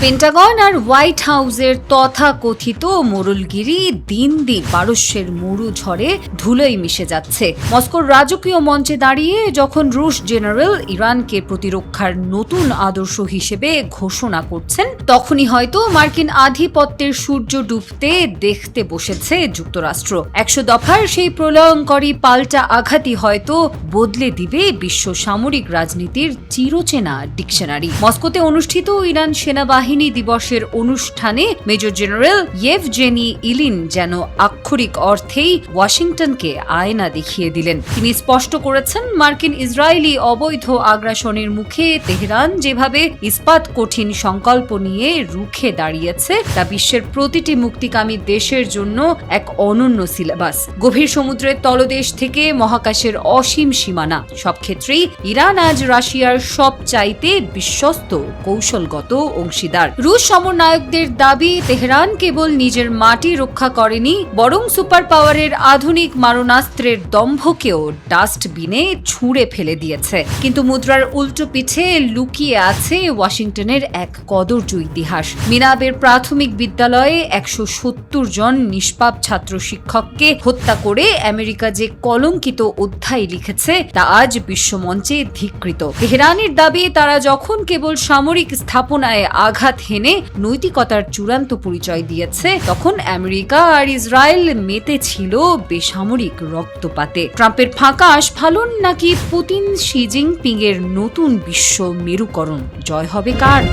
Pentagon আর white হাউসের তথাকথিত মোড়লগিরি দিন দিন পারস্যের মরু ঝড়ে ধুলোয় মিশে যাচ্ছে। মস্কোর রাজকীয় মঞ্চে দাঁড়িয়ে যখন রুশ জেনারেল ইরানকে প্রতিরক্ষার নতুন আদর্শ হিসেবে ঘোষণা করছেন, তখনই হয়তো মার্কিন আধিপত্যের সূর্য ডুবতে দেখতে বসেছে যুক্তরাষ্ট্র। 100 দফার সেই প্রলয়ঙ্করী পাল্টা আঘাতই হয়তো বদলে দিবে বিশ্ব সামরিক রাজনীতির চিরচেনা ডিকশনারি। মস্কোতে অনুষ্ঠিত ইরান সেনাবাহিনী দিবসের অনুষ্ঠানে মেজর জেনারেল ইয়েভজেনি ইলিন যেন আক্ষরিক অর্থেই ওয়াশিংটনকে আয়না দেখিয়ে দিলেন। তিনি স্পষ্ট করেছেন, মার্কিন ইসরায়েলি অবৈধ আগ্রাসনের মুখে তেহরান যেভাবে ইস্পাত কঠিন সংকল্প নিয়ে রুখে দাঁড়িয়েছে, তা বিশ্বের প্রতিটি মুক্তিকামী দেশের জন্য এক অনন্য সিলেবাস। গভীর সমুদ্রের তলদেশ থেকে মহাকাশের অসীম সীমানা, সব ক্ষেত্রেই ইরান আজ রাশিয়ার সবচাইতে বিশ্বস্ত কৌশলগত অংশীদার। রুশ সমরনায়কদের দাবি, তেহরান কেবল নিজের মাটি রক্ষা করেনি, বরং সুপার পাওয়ারের আধুনিক মারণাস্ত্রের দম্ভকেও ডাস্টবিনে ছুঁড়ে ফেলে দিয়েছে। কিন্তু মুদ্রার উল্টো পিঠে লুকিয়ে আছে ওয়াশিংটনের এক কদর্য ইতিহাস। মিনাবের প্রাথমিক বিদ্যালয়ে 170 জন নিষ্পাপ ছাত্র শিক্ষককে হত্যা করে আমেরিকা যে কলঙ্কিত অধ্যায় লিখেছে, তা আজ বিশ্বমঞ্চে ধিক্কৃত। তেহরানের দাবি, তারা যখন কেবল সামরিক স্থাপনায় আঘাত হেনে নৈতিকতার চূড়ান্ত পরিচয় দিয়েছে, তখন আমেরিকা আর ইসরায়েল মেতে ছিল বেসামরিক রক্তপাতে। ট্রাম্পের ফাঁকা আস্ফালন নাকি পুতিন শি জিনপিং এর নতুন বিশ্ব মেরুকরণ? জয় হবে কার?